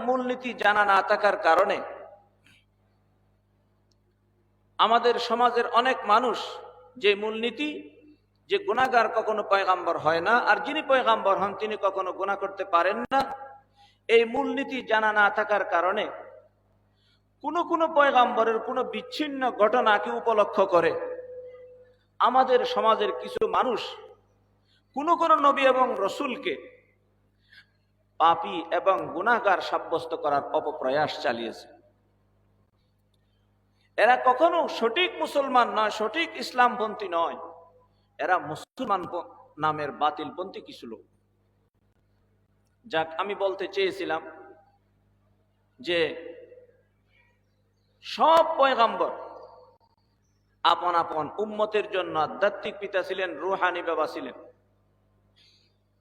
মূলনীতি জানা না থাকার কারণে আমাদের সমাজের অনেক মানুষ যে মূলনীতি যে গুনাহগার কখনো পয়গাম্বর হয় না, আর যিনি পয়গাম্বর হন তিনি কখনো গুনাহ করতে পারেন না, এই মূলনীতি জানা না থাকার কারণে কোন পয়গাম্বরের কোনো বিচ্ছিন্ন ঘটনাকে উপলক্ষ করে আমাদের সমাজের কিছু মানুষ কোন নবী এবং রসুলকে পাপী এবং গুনাহগার সাব্যস্ত করার অপপ্রয়াস চালিয়েছে। এরা কখনো সঠিক মুসলমান নয়, সঠিক ইসলামপন্থী নয়, এরা মুসলমান নামের বাতিলপন্থী কিছু লোক। যাক, আমি বলতে চেয়েছিলাম যে সব পয়গাম্বর আপন আপন উম্মতের জন্য আধ্যাত্মিক পিতা ছিলেন, রুহানি বাবা ছিলেন।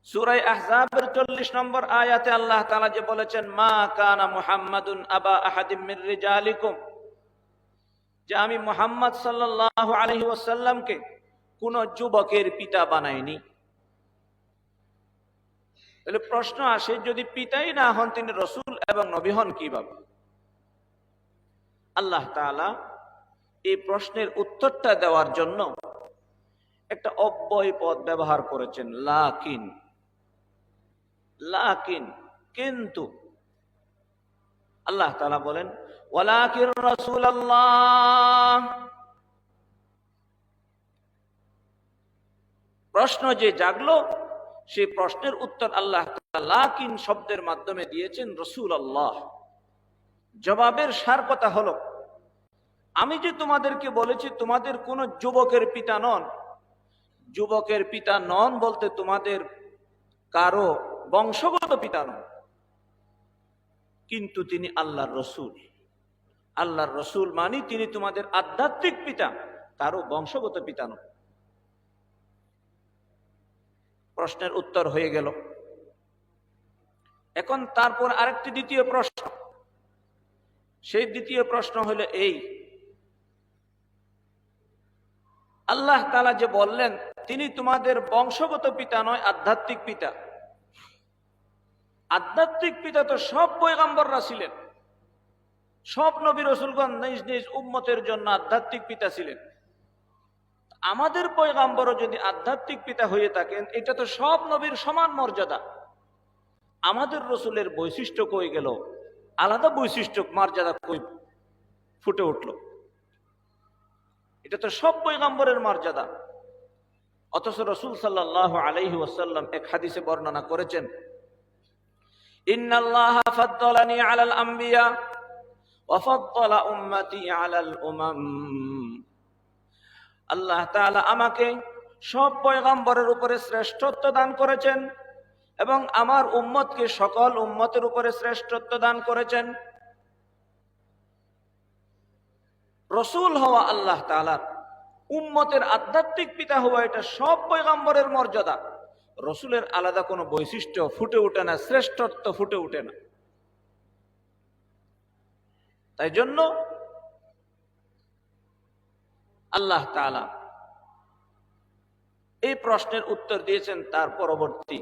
সূরা আহজাবের 40 নম্বর আয়াতে আল্লাহ তাআলা যে বলেছেন, মা কানা মুহাম্মাদুন আবা আহাদিম মির রিজালিকুম, যে আমি মুহাম্মদ সাল্লাল্লাহু আলাইহি ওয়াসাল্লামকে কোন যুবকের পিতা বানাইনি। তাহলে প্রশ্ন আসে, যদি পিতাই না হন তিনি রসুল এবং নবী হন কিভাবে? আল্লাহ তাআলা এই প্রশ্নের উত্তরটা দেওয়ার জন্য একটা অব্যয় পদ ব্যবহার করেছেন, লাকিন। লাকিন, কিন্তু আল্লাহ তাআলা বলেন ওয়ালাকিন রাসূলুল্লাহ। প্রশ্ন যে জাগলো, সেই প্রশ্নের উত্তর আল্লাহ তাআলা লাকিন শব্দের মাধ্যমে দিয়েছেন রাসূলুল্লাহ। জবাবের সার কথা হলো, আমি যে তোমাদেরকে বলেছি তোমাদের কোন যুবকের পিতা নন, যুবকের পিতা নন বলতে তোমাদের কারো বংশগত পিতা নন, কিন্তু তিনি আল্লাহর রসুল। আল্লাহর রসুল মানে তিনি তোমাদের আধ্যাত্মিক পিতা, কারো বংশগত পিতা নন। প্রশ্নের উত্তর হয়ে গেল। এখন তারপর আরেকটি দ্বিতীয় প্রশ্ন। সেই দ্বিতীয় প্রশ্ন হলো এই, আল্লাহ তাআলা যে বললেন তিনি তোমাদের বংশগত পিতা নয়, আধ্যাত্মিক পিতা। আধ্যাত্মিক পিতা তো সব পয়গম্বররা ছিলেন, সব নবী রাসূলগণ নিজ নিজ উম্মতের জন্য আধ্যাত্মিক পিতা ছিলেন। আমাদের পয়গম্বরও যদি আধ্যাত্মিক পিতা হয়ে থাকেন, এটা তো সব নবীর সমান মর্যাদা। আমাদের রসুলের বৈশিষ্ট্য কই গেল? আলাদা বৈশিষ্ট্য মর্যাদা কই ফুটে উঠল? এটা তো সব পয়গম্বরের মর্যাদা। অথচ রাসূল সাল্লাল্লাহু আলাইহি ওয়াসাল্লাম এক হাদিসে বর্ণনা করেছেন, ইন্নাল্লাহা ফাদ্দালানি আলাল আম্বিয়া ওয়া ফাদ্দালা উম্মতি আলাল উমাম। আল্লাহ তাআলা আমাকে সব পয়গম্বরের উপরে শ্রেষ্ঠত্ব দান করেছেন এবং আমার উম্মতকে সকল উম্মতের উপরে শ্রেষ্ঠত্ব দান করেছেন। রসুল হওয়া আল্লাহ তাআলার, উম্মতের আধ্যাত্মিক পিতা হওয়া, এটা সব পয়গম্বরের মর্যাদা। রসুলের আলাদা কোনো বৈশিষ্ট্য ফুটে ওঠে না, শ্রেষ্ঠত্ব ফুটে ওঠে না। তাই জন্য আল্লাহ তাআলা এই প্রশ্নের উত্তর দিয়েছেন তার পরবর্তী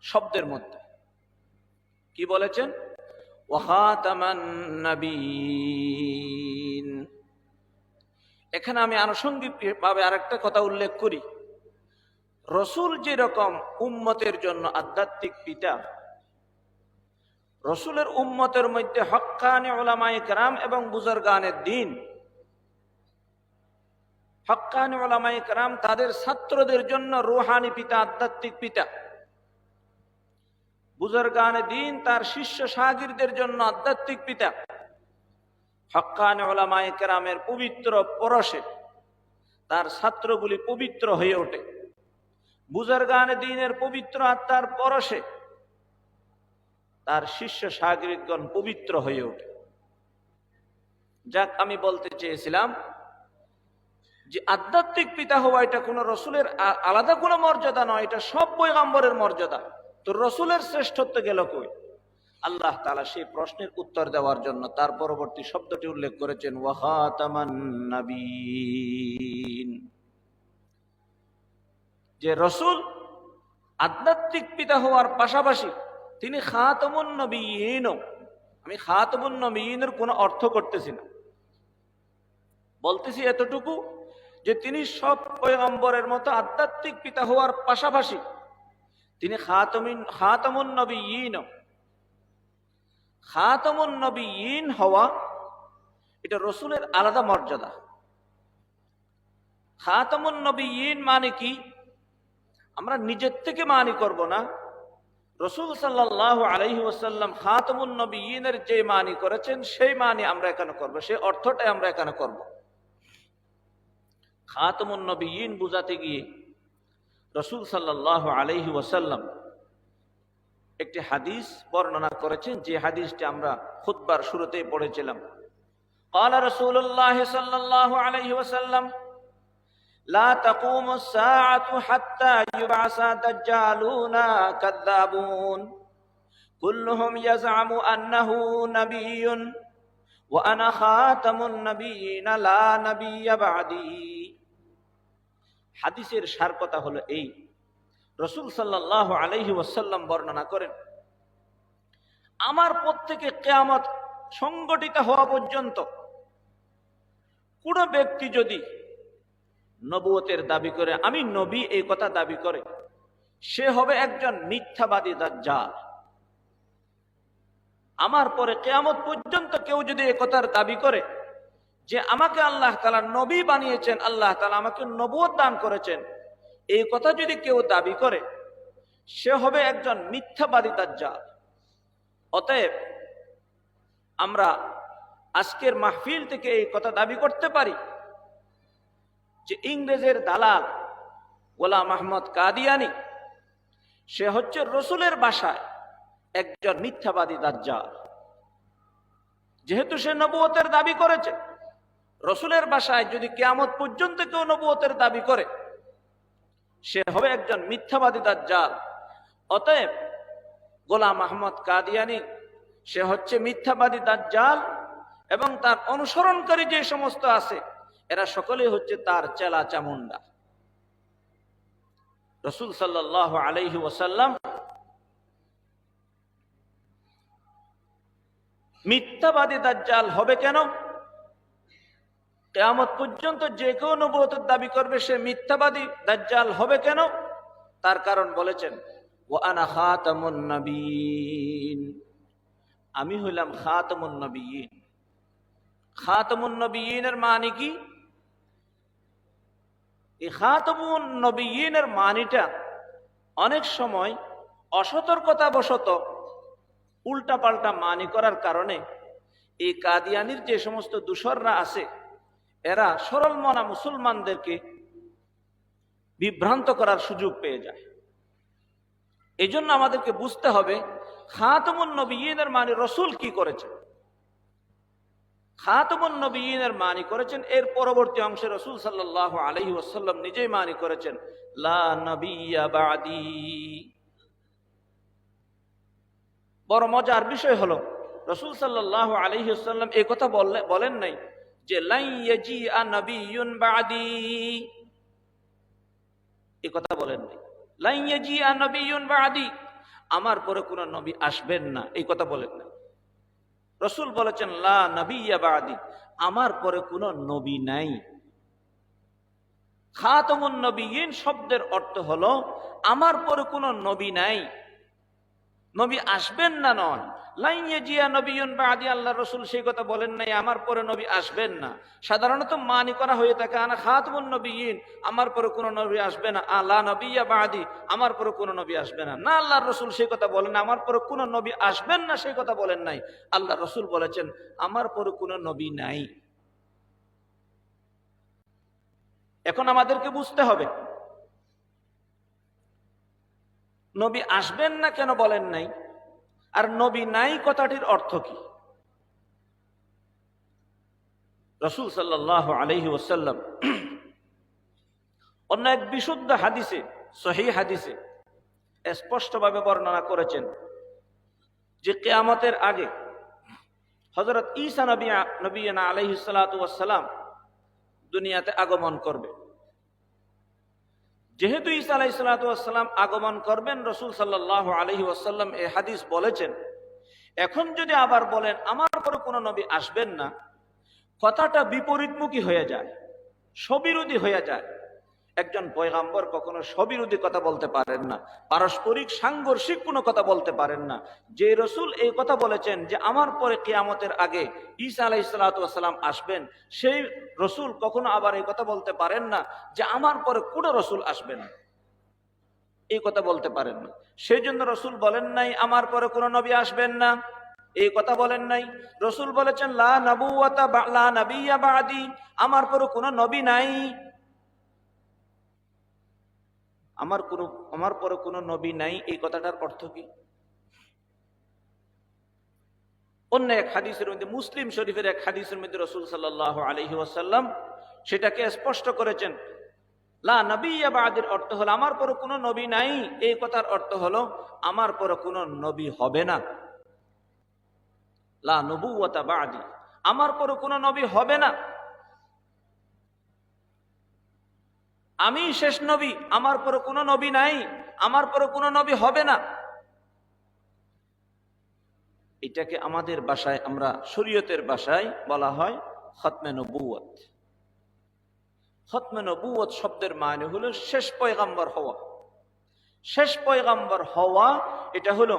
শব্দের মধ্যে। কি বলেছেন? ওয়া খাতামান নবীন। এখানে আমি আনুষঙ্গিকভাবে আরেকটা কথা উল্লেখ করি। রসুল যেরকম উম্মতের জন্য আধ্যাত্মিক পিতা, রসুলের উম্মতের মধ্যে হক্কানি উলামায়ে কেরাম এবং বুজুর্গানে দ্বীন, হক্কানি উলামায়ে কেরাম তাদের ছাত্রদের জন্য রুহানি পিতা, আধ্যাত্মিক পিতা। বুজুর্গানে দ্বীন তার শিষ্য শাগিরদের জন্য আধ্যাত্মিক পিতা। হক্কানি উলামায়ে কেরামের পবিত্র পরশে তার ছাত্রগুলি পবিত্র হয়ে ওঠে। বুজুর্গানে দ্বীনের পবিত্র আত্মার পরশে তার শিষ্য শাগিরগণ পবিত্র হয়ে ওঠে। যাক, আমি বলতে চেয়েছিলাম যে আধ্যাত্মিক পিতা হওয়া এটা কোন রসুলের আলাদা কোনো মর্যাদা নয়, এটা সব পয়গম্বরের মর্যাদা। তো রসুলের শ্রেষ্ঠত্ব গেল কই? আল্লাহ তাআলা সেই প্রশ্নের উত্তর দেওয়ার জন্য তার পরবর্তী শব্দটি উল্লেখ করেছেন, ওয়া খাতামান নবীন। যে রসুল আধ্যাত্মিক পিতা হওয়ার পাশাপাশি তিনি খাতামুন নবীন, আমি খাতামুন নবীয়িনের কোনো অর্থ করতেছি না, বলতেছি এতটুকু যে তিনি সব পয়গম্বরের মতো আধ্যাত্মিক পিতা হওয়ার পাশাপাশি তিনি খাতামুন নবীয়িন। খাতামুন নবীয়িন হওয়া এটা রসুলের আলাদা মর্যাদা। খাতামুন নবীয়িন মানে কি? আমরা নিজের থেকে মানি করব না, রসুল সাল্লাল্লাহু আলাইহি ওয়াসাল্লাম খাতামুন নবীয়িনের যে মানি করেছেন সেই মানি আমরা এখানে করব, সেই অর্থটাই আমরা এখানে করব। খাতামুন নবীয়িন বুঝাতে গিয়ে রসুল সাল্লাল্লাহু আলাইহি ওয়াসাল্লাম একটি হাদিস বর্ণনা করেছেন, যে হাদিসটি আমরা খুতবার শুরুতেই পড়েছিলাম। قال رسول الله صلى الله عليه وسلم لا تقوم الساعة حتى يبعث دجالون كذابون كلهم يزعم أنه نبي وأنا خاتم النبيين لا نبي بعدي। হাদিসের সার কথা হলো এই, রাসূল সাল্লাল্লাহু আলাইহি ওয়াসাল্লাম বর্ণনা করেন, আমার পর থেকে কিয়ামত সংগঠিত হওয়া পর্যন্ত কোন ব্যক্তি যদি নবুয়তের দাবি করে, আমি নবী এই কথা দাবি করে, সে হবে একজন মিথ্যাবাদী দাজ্জাল। আমার পরে কিয়ামত পর্যন্ত কেউ যদি এই কথার দাবি করে যে আমাকে আল্লাহ তাআলা নবী বানিয়েছেন, আল্লাহ তাআলা আমাকে নবুয়ত দান করেছেন, এই কথা যদি কেউ দাবি করে, সে হবে একজন মিথ্যাবাদী দাজ্জাল। অতএব আমরা আজকের মাহফিল থেকে এই কথা দাবি করতে পারি যে ইংরেজের দালাল গোলাম আহমদ কাদিয়ানী সে হচ্ছে রসুলের ভাষায় একজন মিথ্যাবাদী দাজ্জাল। যেহেতু সে নবুয়তের দাবি করেছে, রসুলের ভাষায় যদি কিয়ামত পর্যন্ত কেউ নবুয়তের দাবি করে, সে হবে একজন মিথ্যাবাদী দাজ্জাল। অতএব গোলাম আহমদ কাদিয়ানী সে হচ্ছে মিথ্যাবাদী দাজ্জাল, এবং তার অনুসরণকারী যে সমস্ত আছে এরা সকলেই হচ্ছে তার চেলা চামুন্ডা। রাসূল সাল্লাল্লাহু আলাইহি ওয়াসাল্লাম মিথ্যাবাদী দাজ্জাল হবে কেন? কিয়ামত পর্যন্ত যে কেউ নবুয়তের দাবি করবে সে মিথ্যাবাদী দাজ্জাল হবে কেন? তার কারণ বলেছেন, ওয়া আনা খাতামুন নবীন, আমি হইলাম খাতামুন নবীন। খাতামুন নবীনের মানে কি? এই খাতামুন নবীনের মানিটা অনেক সময় অসতর্কতা বশত উল্টা পাল্টা মানি করার কারণে এই কাদিয়ানির যে সমস্ত দূষররা আছে এরা সরল মনা মুসলমানদেরকে বিভ্রান্ত করার সুযোগ পেয়ে যায়। এই জন্য আমাদেরকে বুঝতে হবে খাতামুন নবীনের মানে রসুল কি করেছেন। খাতামুন নবীনের মানি করেছেন, এর পরবর্তী অংশে রাসূল সাল্লাল্লাহু আলাইহি ওয়াসাল্লাম নিজেই মানি করেছেন, লা নবিয়্যা বা'দি। বড় মজার বিষয় হলো রাসূল সাল্লাল্লাহু আলাইহি ওয়াসাল্লাম এই কথা বলেন নাই যে লা ইয়াজিআ নবিয়্যুন বা'দি, এই কথা বলেন নাই। লা ইয়াজিআ নবিয়্যুন বা'দি, আমার পরে কোন নবী আসবেন না, এই কথা বলেন না। রসুল বলেছেন লা নবিয়্যা বা'দি, আমার পরে কোন নবী নাই। খাতামুন নবীয়িন শব্দের অর্থ হলো আমার পরে কোন নবী নাই, নবী আসবেন না নন। লা ইয়াজিআ নবিয়্যুন বা'দি, আল্লাহ রসুল সেই কথা বলেন নাই আমার পরে নবী আসবেন না। সাধারণত মানি করা হয়ে থাকে আনা খাতামুন নবীয়িন, আমার পরে কোন নবী আসবে না। লা নবিয়্যা বা'দি, আমার পরে কোন নবী আসবে না। না, আল্লাহ রসুল সেই কথা বলেন না, আমার পরে কোন নবী আসবেন না সেই কথা বলেন নাই। আল্লাহ রসুল বলেছেন আমার পরে কোন নবী নাই। এখন আমাদেরকে বুঝতে হবে নবী আসবেন না কেন বলেন নাই, আর নবী নাই কথাটির অর্থ কি। রাসূল সাল্লাল্লাহু আলাইহি ওয়াসাল্লাম অন্য এক বিশুদ্ধ হাদিসে, সহিহ হাদিসে স্পষ্টভাবে বর্ণনা করেছেন যে কিয়ামতের আগে হযরত ঈসা নবীনা আলাইহিস সালাতু ওয়াস সালাম দুনিয়াতে আগমন করবে। যেহেতু ঈসা আলাইহিস সালাতু ওয়াস সালাম আগমন করবেন, রাসূল সাল্লাল্লাহু আলাইহি ওয়াসাল্লাম এই হাদিস বলেছেন, এখন যদি আবার বলেন আমার পরে কোনো নবী আসবেন না, কথাটা বিপরীতমুখী হয়ে যায়, স্ববিরোধী হয়ে যায়। একজন পয়গাম্বর কখনো স্ববিরোধী কথা বলতে পারেন না, পারস্পরিক সাংঘর্ষিক কোনো কথা বলতে পারেন না। যে রসুল এই কথা বলেছেন যে আমার পরে কিয়ামতের আগে ঈসা আলাইহিস সালাতু ওয়াস সালাম আসবেন, সেই রসুল কখনো আবার এই কথা বলতে পারেন না যে আমার পরে কোনো রসুল আসবেন, এই কথা বলতে পারেন না। সেই জন্য রসুল বলেন নাই আমার পরে কোনো নবী আসবেন না, এই কথা বলেন নাই। রসুল বলেছেন লা নাবুওয়াতা লা নাবিয়্যা বা'দি, আমার পরে কোনো নবী নাই। আমার পরে কোনো নবী নাই, এই কথাটার অর্থ কি? অন্য এক হাদিসের মধ্যে, মুসলিম শরীফের এক হাদিসের মধ্যে রাসূল সাল্লাল্লাহু আলাইহি ওয়াসাল্লাম সেটাকে স্পষ্ট করেছেন। লা নাবিয়্যা বা'দির অর্থ হলো আমার পরে কোনো নবী নাই, এই কথার অর্থ হলো আমার পরে কোনো নবী হবে না। লা নবুওয়াতা বা'দি, আমার পরে কোনো নবী হবে না, আমি শেষ নবী, আমার পরে কোনো নবী নাই, আমার পরে কোনো নবী হবে না। এটাকে আমাদের ভাষায়, আমরা শরীয়তের ভাষায় বলা হয় খতমে নবুয়ত। খতমে নবুয়ত শব্দের মানে হলো শেষ পয়গাম্বর হওয়া। শেষ পয়গাম্বর হওয়া এটা হলো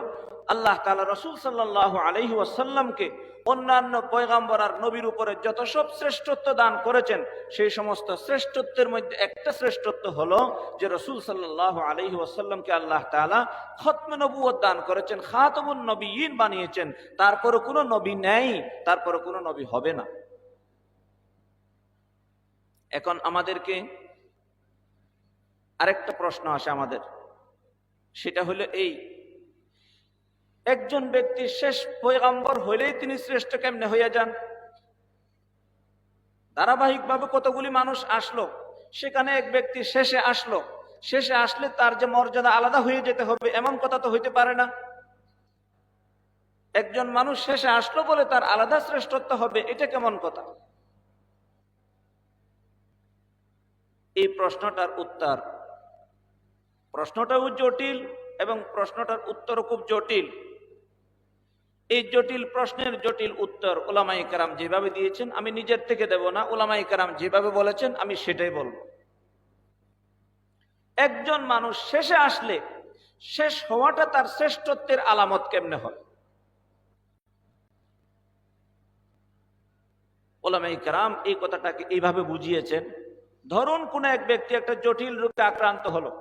আল্লাহ তাআলা রাসূল সাল্লাল্লাহু আলাইহি ওয়াসাল্লামকে অন্যান্য পয়গাম্বর আর নবীর উপরে যত সব শ্রেষ্ঠত্ব দান করেছেন, সেই সমস্ত শ্রেষ্ঠত্বের মধ্যে একটা শ্রেষ্ঠত্ব হলো যে রাসূল সাল্লাল্লাহু আলাইহি ওয়াসাল্লামকে আল্লাহ তাআলা খতমে নবুয়ত দান করেছেন, খাতামুন নবিয়্যিন বানিয়েছেন। তারপরে কোনো নবী নেই, তারপরে কোনো নবী হবে না। এখন আমাদেরকে আরেকটা প্রশ্ন আসে আমাদের, সেটা হলো এই, একজন ব্যক্তি শেষ পয়গাম্বর হইলেই তিনি শ্রেষ্ঠ কেমনে হইয়া যান? ধারাবাহিকভাবে কতগুলি মানুষ আসলো, সেখানে এক ব্যক্তি শেষে আসলো, শেষে আসলে তার যে মর্যাদা আলাদা হয়ে যেতে হবে এমন কথা তো হইতে পারে না। একজন মানুষ শেষে আসলো বলে তার আলাদা শ্রেষ্ঠত্ব হবে, এটা কেমন কথা? এই প্রশ্নটাও জটিল এবং প্রশ্নটার উত্তরও খুব জটিল। এই জটিল প্রশ্নের জটিল উত্তর উলামায়ে কেরাম যেভাবে দিয়েছেন, আমি নিজের থেকে দেব না, উলামায়ে কেরাম যেভাবে বলেছেন আমি সেটাই বলবো। একজন মানুষ শেষে আসলে শেষ হওয়াটা তার শ্রেষ্ঠত্বের আলামত কেমনে হয়? উলামায়ে কেরাম এই কথাটাকে এইভাবে বুঝিয়েছেন। ধরুন কোন এক ব্যক্তি একটা জটিল রোগে আক্রান্ত হলো,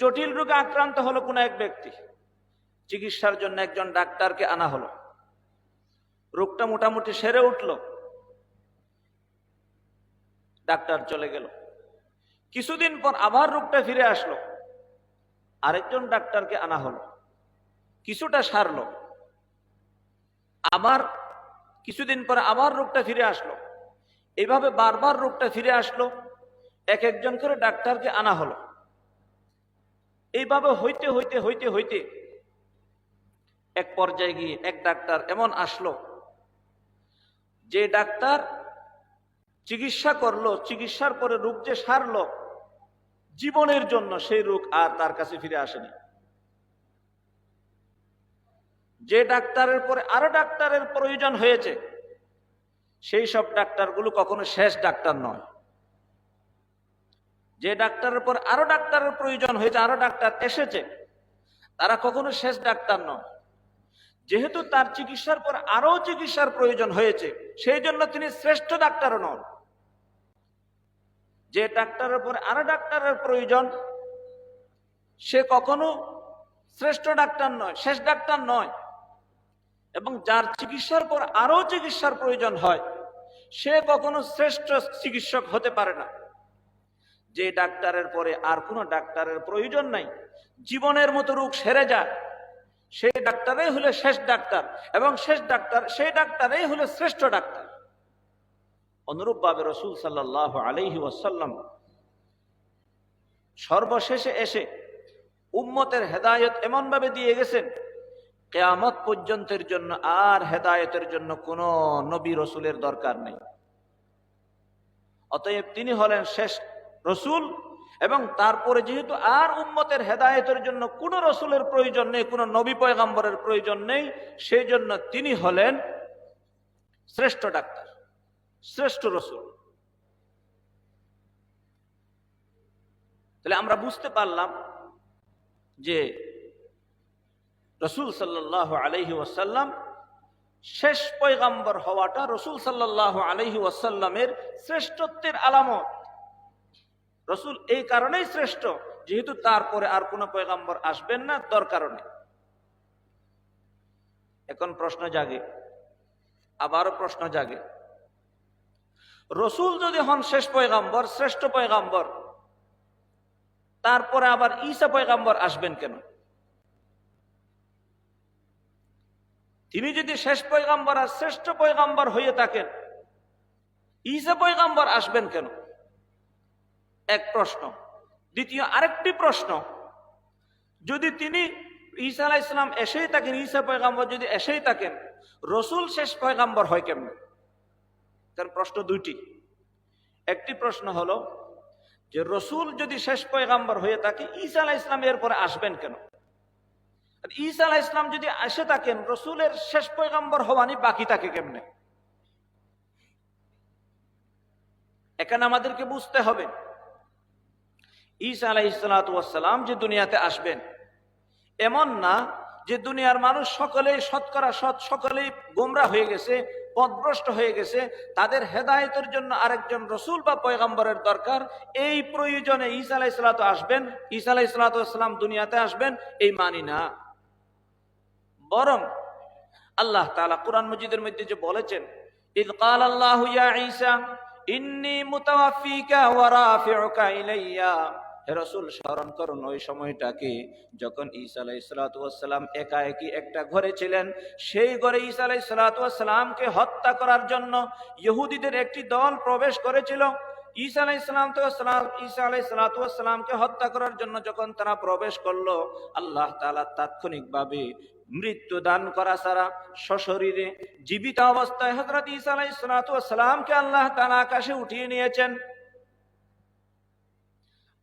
জটিল রোগে আক্রান্ত হলো কোন এক ব্যক্তি, চিকিৎসার জন্য একজন ডাক্তারকে আনা হলো, রোগটা মোটামুটি সেরে উঠলো, ডাক্তার চলে গেল, কিছুদিন পর আবার রোগটা ফিরে আসলো, আরেকজন ডাক্তারকে আনা হলো, কিছুটা সারলো, আবার কিছুদিন পরে আবার রোগটা ফিরে আসলো, এইভাবে বারবার রোগটা ফিরে আসলো, এক একজন করে ডাক্তারকে আনা হলো। এইভাবে হইতে হইতে হইতে হইতে এক পর্যায়ে গিয়ে এক ডাক্তার এমন আসলো, যে ডাক্তার চিকিৎসা করলো, চিকিৎসার পরে রোগ যে সারলো, জীবনের জন্য সেই রোগ আর তার কাছে ফিরে আসেনি। যে ডাক্তারের পরে আরো ডাক্তারের প্রয়োজন হয়েছে, সেই সব ডাক্তারগুলো কখনো শেষ ডাক্তার নয়। যে ডাক্তারের পর আরো ডাক্তারের প্রয়োজন হয়েছে, আরো ডাক্তার এসেছে, তারা কখনো শেষ ডাক্তার নয়। যেহেতু তার চিকিৎসার পর আরো চিকিৎসার প্রয়োজন হয়েছে, সেই জন্য তিনি শ্রেষ্ঠ ডাক্তারও নন। যে ডাক্তারের পর আরো ডাক্তারের প্রয়োজন, সে কখনো শ্রেষ্ঠ ডাক্তার নয়, শেষ ডাক্তার নয়। এবং যার চিকিৎসার পর আরো চিকিৎসার প্রয়োজন হয়, সে কখনো শ্রেষ্ঠ চিকিৎসক হতে পারে না। যে ডাক্তারের পরে আর কোনো ডাক্তারের প্রয়োজন নাই, জীবনের মতো রোগ সেরে যায়, সেই ডাক্তারই হলো শেষ ডাক্তার, এবং শেষ ডাক্তার সেই ডাক্তারই হলো শ্রেষ্ঠ ডাক্তার। অনুরূপভাবে রাসূল সাল্লাল্লাহু আলাইহি ওয়াসাল্লাম সর্বশেষে এসে উম্মতের হেদায়েত এমন ভাবে দিয়ে গেছেন, কিয়ামত পর্যন্তের জন্য আর হেদায়েতের জন্য কোনো নবী রসুলের দরকার নেই। অতএব তিনি হলেন শেষ রসুল এবং তারপরে যেহেতু আর উম্মতের হেদায়েতের জন্য কোনো রসুলের প্রয়োজন নেই, কোনো নবী পয়গম্বরের প্রয়োজন নেই, সেই জন্য তিনি হলেন শ্রেষ্ঠ ডাক্তার, শ্রেষ্ঠ রসুল। তাহলে আমরা বুঝতে পারলাম যে রসুল সাল্লাল্লাহু আলাইহি ওয়াসাল্লাম শেষ পয়গম্বর হওয়াটা রসুল সাল্লাল্লাহু আলাইহি ওয়াসাল্লামের শ্রেষ্ঠত্বের আলামত। রসুল এই কারণেই শ্রেষ্ঠ, যেহেতু তারপরে আর কোনো পয়গম্বর আসবেন না, দরকার নেই। এখন প্রশ্ন জাগে, আবারও প্রশ্ন জাগে, রসুল যদি হন শেষ পয়গম্বর, শ্রেষ্ঠ পয়গম্বর, তারপরে আবার ঈসা পয়গম্বর আসবেন কেন? তিনি যদি শেষ পয়গম্বর আর শ্রেষ্ঠ পয়গম্বর হয়ে থাকেন, ঈসা পয়গম্বর আসবেন কেন? এক প্রশ্ন। দ্বিতীয় আরেকটি প্রশ্ন, যদি তিনি ঈসা আলাইহিস সালাম এসেই থাকেন, ঈসা পয়গম্বর যদি এসেই থাকেন, রসুল শেষ পয়গম্বর হয় কেমনে? কারণ প্রশ্ন দুইটি। একটি প্রশ্ন হলো যে রসুল যদি শেষ পয়গম্বর হয়ে থাকে, ঈসা আলাইহিস সালাম এরপরে আসবেন কেন? আর ঈসা আলাইহিস সালাম যদি এসে থাকেন, রসুলের শেষ পয়গম্বর হওয়ানি বাকি থাকে কেমনে? এখানে আমাদেরকে বুঝতে হবে, ঈসা আলাইহিস সালাতু ওয়াস সালাম যে দুনিয়াতে আসবেন, এমন না যে দুনিয়ার মানুষ সকলেই শতকরা সকলেই গোমরা হয়ে গেছে, পথভ্রষ্ট হয়ে গেছে, তাদের হেদায়েতের জন্য আরেকজন রসুল বা পয়গম্বরের দরকার, এই প্রয়োজনে ঈসা আলাইহিস সালাতু আসবেন, ঈসা আলাইহিস সালাতু ওয়াস সালাম দুনিয়াতে আসবেন, এই মানি না। বরং আল্লাহ তাআলা কুরআন মজিদের মধ্যে যে বলেছেন, ইয ক্বালা আল্লাহু ইয়া ঈসা ইন্নী মুতাওয়াফফিকা ওয়া রাফিউকা ইলাইয়া, হে রাসূল স্মরণ করুন ওই সময়টাকে যখন ঈসা আলাইহিস সালাতু ওয়াস সালাম একাএকি একটা ঘরে ছিলেন। সেই ঘরে ঈসা আলাইহিস সালাতু ওয়াস সালামকে হত্যা করার জন্য ইহুদিদের একটি দল প্রবেশ করেছিল। ঈসা আলাইহিস সালাতু ওয়াস সালামকে হত্যা করার জন্য যখন তারা প্রবেশ করলো, আল্লাহ তাআলা তাৎক্ষণিকভাবে মৃত্যু দান করা ছাড়া সশরীরে জীবিত অবস্থায় হযরত ঈসা আলাইহিস সালাতু ওয়াস সালামকে আল্লাহ তাআলা আকাশে উঠিয়ে নিয়েছেন।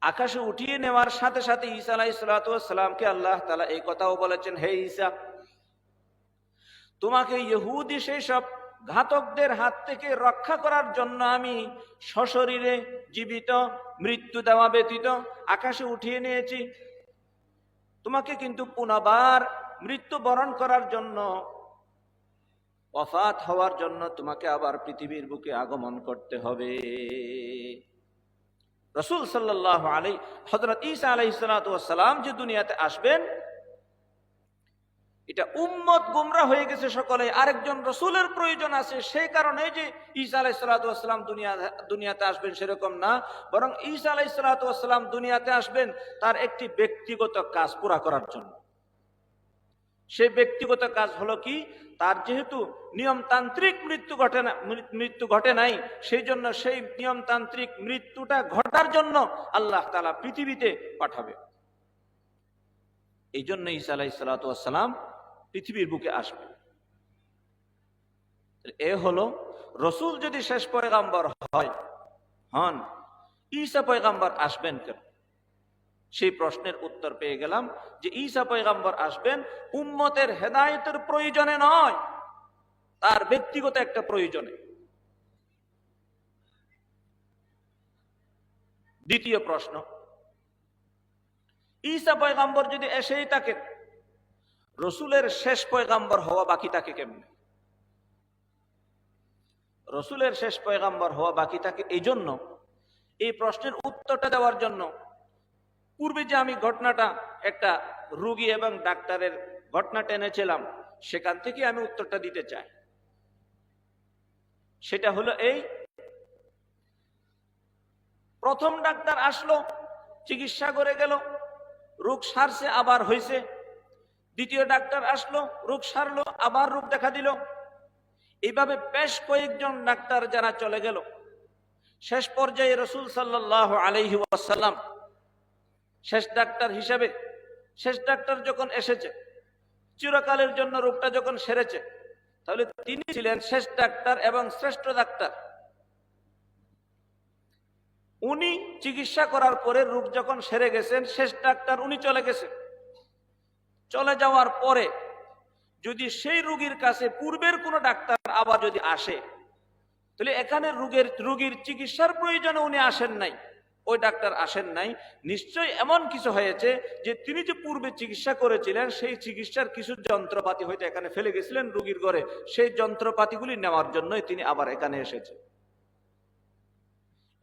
আকাশে উঠিয়ে নেওয়ার সাথে সাথে ঈসা আলাইহিস সালাতু ওয়াস সালামকে আল্লাহ তাআলা এই কথাও বলেছেন, হে ঈসা, তোমাকে ইহুদি সেই সব ঘাতকদের হাত থেকে রক্ষা করার জন্য আমি সশরীরে জীবিত, মৃত্যু দেওয়া ব্যতীত আকাশে উঠিয়ে নিয়েছি। তোমাকে কিন্তু পুনবার মৃত্যুবরণ করার জন্য, ওয়াফাত হওয়ার জন্য তোমাকে আবার পৃথিবীর বুকে আগমন করতে হবে। রাসূল সাল্লাল্লাহু আলাইহি হযরত ঈসা আলাইহিস সালাতু ওয়াস সালাম যে দুনিয়াতে আসবেন, এটা উম্মত গোমরা হয়ে গেছে সকলে, আরেকজন রসুলের প্রয়োজন আছে, সেই কারণে যে ঈসা আলাইহিস সালাতু ওয়াস সালাম দুনিয়াতে আসবেন সেরকম না। বরং ঈসা আলাইহিস সালাতু ওয়াস সালাম দুনিয়াতে আসবেন তার একটি ব্যক্তিগত কাজ পুরা করার জন্য। সেই ব্যক্তিগত কাজ হলো কি, তার যেহেতু নিয়মতান্ত্রিক মৃত্যু ঘটে নাই, সেই জন্য সেই নিয়মতান্ত্রিক মৃত্যুটা ঘটার জন্য আল্লাহ তাআলা পৃথিবীতে পাঠাবে। এই জন্য ঈসা আলাইহিস সালাতু ওয়াস সালাম পৃথিবীর বুকে আসবে। এ হলো রসুল যদি শেষ পয়গম্বর হন, ঈসা পয়গম্বর আসবেন কেন? সেই প্রশ্নের উত্তর পেয়ে গেলাম যে ঈসা পয়গম্বর আসবেন উম্মতের হেদায়েতের প্রয়োজনে নয়, তার ব্যক্তিগত একটা প্রয়োজনে। দ্বিতীয় প্রশ্ন, ঈসা পয়গম্বর যদি এসেই থাকে, রসুলের শেষ পয়গম্বর হওয়া বাকি থাকে কেমনে? রসুলের শেষ পয়গম্বর হওয়া বাকি থাকে এই জন্য, এই প্রশ্নের উত্তরটা দেওয়ার জন্য পূর্বে যে আমি ঘটনাটা, একটা রোগী এবং ডাক্তারের ঘটনা টেনেছিলাম, সেখান থেকে আমি উত্তরটা দিতে চাই। সেটা হলো এই, প্রথম ডাক্তার আসলো, চিকিৎসা করে গেল, রোগ সারছে, আবার হয়েছে। দ্বিতীয় ডাক্তার আসলো, রোগ সারলো, আবার রোগ দেখা দিল। এইভাবে বেশ কয়েকজন ডাক্তার যারা চলে গেল, শেষ পর্যায়ে রাসূল সাল্লাল্লাহু আলাইহি ওয়াসাল্লাম শেষ ডাক্তার হিসেবে, শেষ ডাক্তার যখন এসেছে, চিরকালের জন্য রোগটা যখন সেরেছে, তাহলে তিনি ছিলেন শেষ ডাক্তার এবং শ্রেষ্ঠ ডাক্তার। উনি চিকিৎসা করার পরে রোগ যখন সেরে গেছেন, শেষ ডাক্তার উনি চলে গেছেন। চলে যাওয়ার পরে যদি সেই রোগীর কাছে পূর্বের কোনো ডাক্তার আবার যদি আসে, তাহলে এখানে রোগীর চিকিৎসার প্রয়োজনে উনি আসেন নাই, ওই ডাক্তার আসেন নাই, নিশ্চয়ই এমন কিছু হয়েছে যে তিনি যে পূর্বে চিকিৎসা করেছিলেন সেই চিকিৎসার কিছু যন্ত্রপাতি হয়তো এখানে ফেলে গেছিলেন রোগীর ঘরে, সেই যন্ত্রপাতিগুলি নেওয়ার জন্যই তিনি আবার এখানে এসেছেন।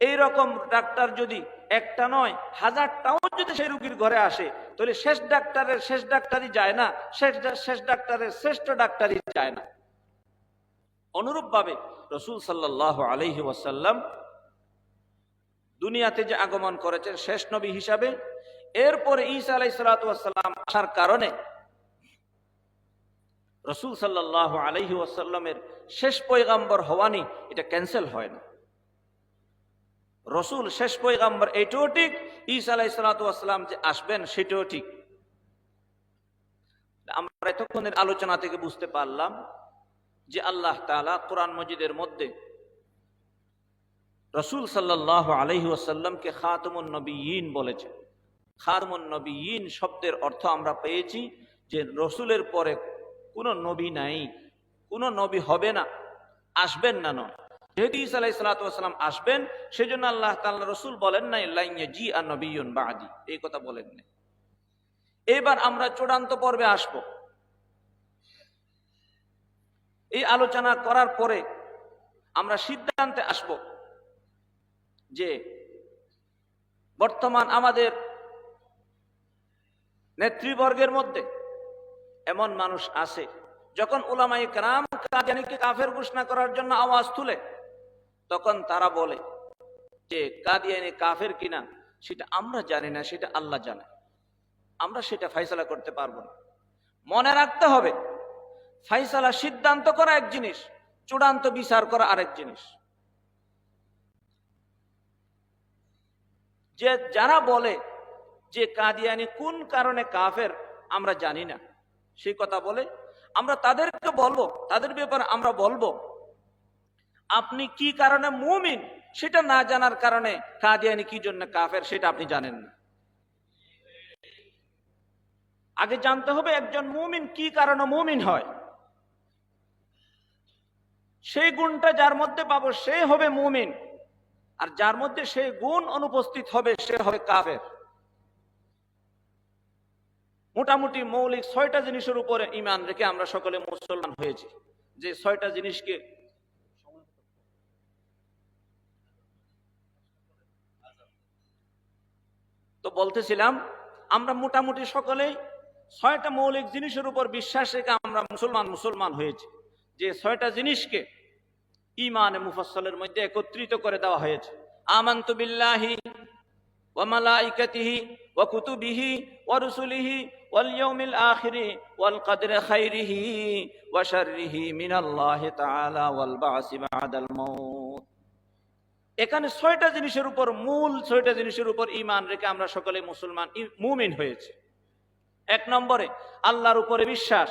এইরকম ডাক্তার যদি একটা নয় হাজারটাও যদি সেই রোগীর ঘরে আসে, তাহলে শেষ ডাক্তারের শেষ ডাক্তারই যায় না, শেষ ডাক্তারের শ্রেষ্ঠ ডাক্তারই যায় না। অনুরূপ ভাবে রাসূল সাল্লাল্লাহু আলাইহি ওয়াসাল্লাম দুনিয়াতে যে আগমন করেছেন শেষ নবী হিসাবে, এরপরে ঈসা আলাইহিস সালাতু ওয়াস সালাম আসার কারণে রাসূল সাল্লাল্লাহু আলাইহি ওয়াসাল্লামের শেষ পয়গম্বর হওয়ানি এটা ক্যান্সেল হয় না। রসুল শেষ পয়গম্বর এটাও ঠিক, ঈসা আলাইহিস সালাতু ওয়াস সালাম যে আসবেন সেটাও ঠিক। আমরা এতক্ষণের আলোচনা থেকে বুঝতে পারলাম যে আল্লাহ তাআলা কোরআন মজিদের মধ্যে রসুল সাল্লাল্লাহু আলাইহি ওয়াসাল্লামকে খাতামুন নবিয়্যিন বলেছেন। খাতামুন নবিয়্যিন শব্দের অর্থ আমরা পেয়েছি যে রসুলের পরে কোনো নবী নাই, কোনো নবী হবে না, আসবেন না নয়। যেহেতু ঈসা আলাইহিস সালাতু ওয়াস সালাম আসবেন, সেজন্য আল্লাহ তাআলা রসুল বলেন নাই লান ইয়াজিআ নবিয়্যুন বা'দি, এই কথা বলেন নাই। এবার আমরা চূড়ান্ত পর্বে আসব। এই আলোচনা করার পরে আমরা সিদ্ধান্তে আসব যে বর্তমান আমাদের নেতৃবর্গের মধ্যে এমন মানুষ আছে, যখন উলামায়ে কেরাম কাদিয়ানীকে কাফের ঘোষণা করার জন্য আওয়াজ তুলে, তখন তারা বলে যে কাদিয়ানী কাফের কিনা সেটা আমরা জানি না, সেটা আল্লাহ জানে, আমরা সেটা ফয়সালা করতে পারবো না। মনে রাখতে হবে, ফয়সালা সিদ্ধান্ত করা এক জিনিস, চূড়ান্ত বিচার করা আরেক জিনিস। যে যারা বলে যে কাদিয়ানী কোন কারণে কাফের আমরা জানি না, সেই কথা বলে, আমরা তাদেরকে বলবো, তাদের ব্যাপারে আমরা বলবো, আপনি কি কারণে মুমিন সেটা না জানার কারণে কাদিয়ানী কি জন্য কাফের সেটা আপনি জানেন না। আগে জানতে হবে একজন মুমিন কি কারণে মুমিন হয়, সেই গুণটা যার মধ্যে পাবো সে হবে মুমিন, আর যার মধ্যে সেই গুণ অনুপস্থিত হবে সে হবে কাফের। মোটামুটি মৌলিক 6টা জিনিসের উপরে ঈমান রেখে আমরা সকলে মুসলমান হয়েছি। যে 6টা জিনিসকে তো বলতেছিলাম, আমরা মোটামুটি সকলেই 6টা মৌলিক জিনিসের উপর বিশ্বাস রেখে আমরা মুসলমান হয়েছি। যে 6টা জিনিসকে ঈমানে মুফাসসালের মধ্যে একত্রিত করে দেওয়া হয়েছে। আমানতু বিল্লাহি ওয়া মালাইকাতিহি ওয়া কুতুবিহি ওয়া রুসুলিহি ওয়াল ইয়াউমিল আখিরি ওয়াল কদরি খাইরিহি ওয়া শাররিহি মিনাল্লাহি তাআলা ওয়াল বা'সি বা'দাল মাউত। এখানে 6টা জিনিসের উপর, মূল 6টা জিনিসের উপর ঈমান রেখে আমরা সকলে মুসলমান মুমিন হয়েছে। 1 নম্বরে আল্লাহর উপরে বিশ্বাস,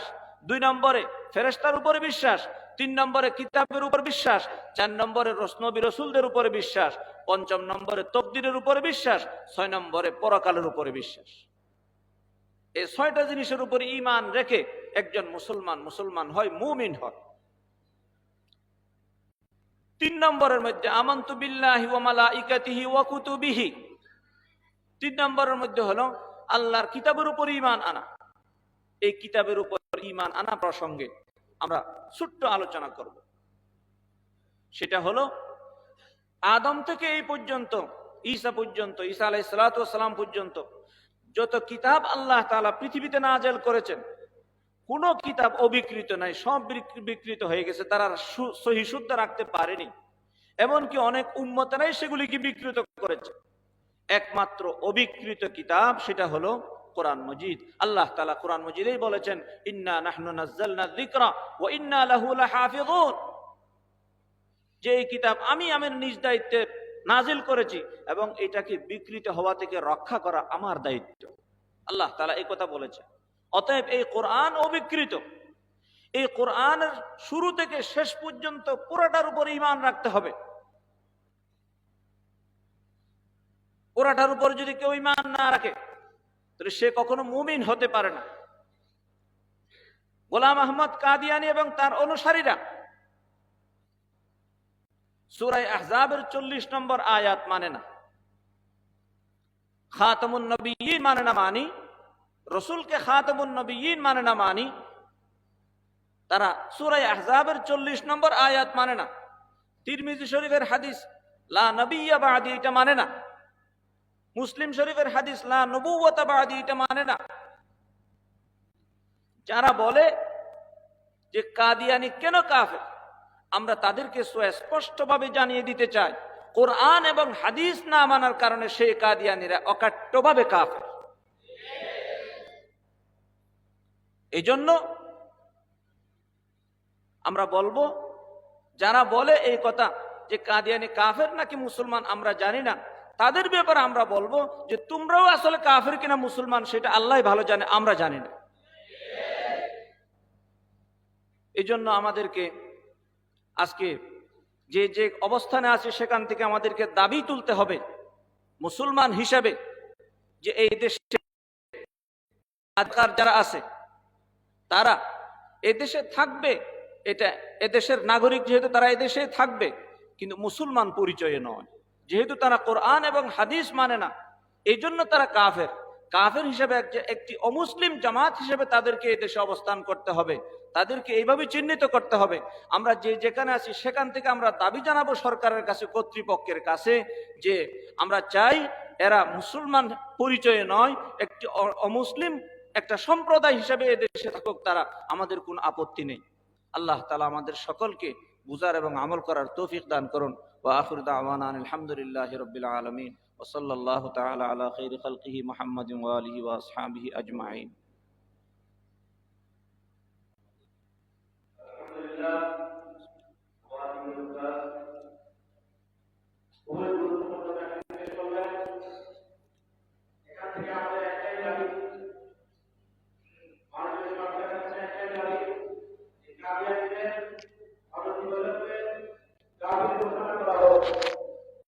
2 নম্বরে ফেরেশতার উপরে বিশ্বাস, 3 নম্বরে কিতাবের উপর বিশ্বাস, 4 নম্বরে নবী রাসূলদের উপরে বিশ্বাস, 5 নম্বরে তাকদীরের উপরে বিশ্বাস, 6 নম্বরে পরকালের উপরে বিশ্বাস। এই 6টা জিনিসের উপর ঈমান রেখে একজন মুসলমান হয়, মুমিন হয়। 3 নম্বরের মধ্যে আমানতু বিল্লাহি ওয়া মালাইকাতিহি ওয়া কুতুবিহি, 3 নম্বরের মধ্যে হলো আল্লাহর কিতাবের উপর ঈমান আনা। এই কিতাবের উপর ঈমান আনা প্রসঙ্গে আমরা ছোট্ট আলোচনা করব। সেটা হলো আদম থেকে এই পর্যন্ত ঈসা আলাইহিস সালাতু ওয়াস সালাম পর্যন্ত যত কিতাব আল্লাহ তাআলা পৃথিবীতে নাযিল করেছেন, কোন কিতাব অবিকৃত নাই, সব বিকৃত হয়ে গেছে, তারা সহি শুদ্ধ রাখতে পারেনি। এমনকি অনেক উম্মতেরাই সেগুলিকে বিকৃত করেছে। একমাত্র অবিকৃত কিতাব সেটা হলো কোরআন মজিদ। আল্লাহ তাআলা কোরআন মজিদেই বলেছেন, ইন্না নাহনু নাযালনা যিকরা ওয়া ইন্না লাহু লাহাফিযুন, যে এই কিতাব আমি আমার নিজ দায়িত্বে নাজিল করেছি এবং এটাকে বিকৃত হওয়া থেকে রক্ষা করা আমার দায়িত্ব। আল্লাহ তাআলা এই কথা বলেছেন। অতএব এই কোরআন অবিকৃত। এই কোরআনের শুরু থেকে শেষ পর্যন্ত পুরোটার উপর ঈমান রাখতে হবে। ওরাটার উপর যদি কেউ ঈমান না রাখে তাহলে সে কখনো মুমিন হতে পারে না। গোলাম আহমদ কাদিয়ানী এবং তার অনুসারীরা সূরা আহজাবের 40 নম্বর আয়াত মানে না, খাতামুন নবিয়্যিন মানে না মানি, রসুলকে খাতামুন নবিয়্যিন মানে না মানি, তারা সূরা আহজাবের 40 নম্বর আয়াত মানে না, তিরমিজি শরীফের হাদিস লা নবিয়্যা বাদি এটা মানে না, মুসলিম শরীফের হাদিস লা নবুওয়াতা বাদি এটা মানে না। যারা বলে যে কাদিয়ানী কেন কাফের, আমরা তাদেরকে সুস্পষ্টভাবে জানিয়ে দিতে চাই, কোরআন এবং হাদিস না মানার কারণে সেই কাদিয়ানীরা অকাট্যভাবে কাফের। এই জন্য আমরা বলবো, যারা বলে এই কথা যে কাদিয়ানী কাফের নাকি মুসলমান আমরা জানি না, তাদের ব্যাপারে আমরা বলবো যে তোমরাও আসলে কাফের কিনা মুসলমান সেটা আল্লাহ ভালো জানে, আমরা জানি না। এই জন্য আমাদেরকে আজকে যে যে অবস্থানে আছে সেখান থেকে আমাদেরকে দাবি তুলতে হবে মুসলমান হিসাবে, যে এই দেশে যারা আছে তারা এদেশে থাকবে, এটা এদেশের নাগরিক যেহেতু তারা এদেশে থাকবে, কিন্তু মুসলমান পরিচয়ে নয়। যেহেতু তারা কোরআন এবং হাদিস মানে না, এই জন্য তারা কাফের। কাফের হিসেবে একটি অমুসলিম জামাত হিসেবে তাদেরকে এই দেশে অবস্থান করতে হবে, তাদেরকে এইভাবে চিহ্নিত করতে হবে। আমরা যে যেখানে আছি সেখান থেকে আমরা দাবি জানাবো সরকারের কাছে, কর্তৃপক্ষের কাছে, যে আমরা চাই এরা মুসলমান পরিচয়ে নয়, একটি অমুসলিম একটা সম্প্রদায় হিসেবে এদেশে থাকুক তারা, আমাদের কোনো আপত্তি নেই। আল্লাহ তাআলা আমাদের সকলকে বুঝার এবং আমল করার তৌফিক দান করুন। ওয়া আখিরু দাওয়ানা আলহামদুলিল্লাহি রাব্বিল আলামিন ওয়া সাল্লাল্লাহু তাআলা আলা খাইরি খালকিহি মুহাম্মাদিন ওয়া আলিহি ওয়া আসহাবিহি আজমাইন।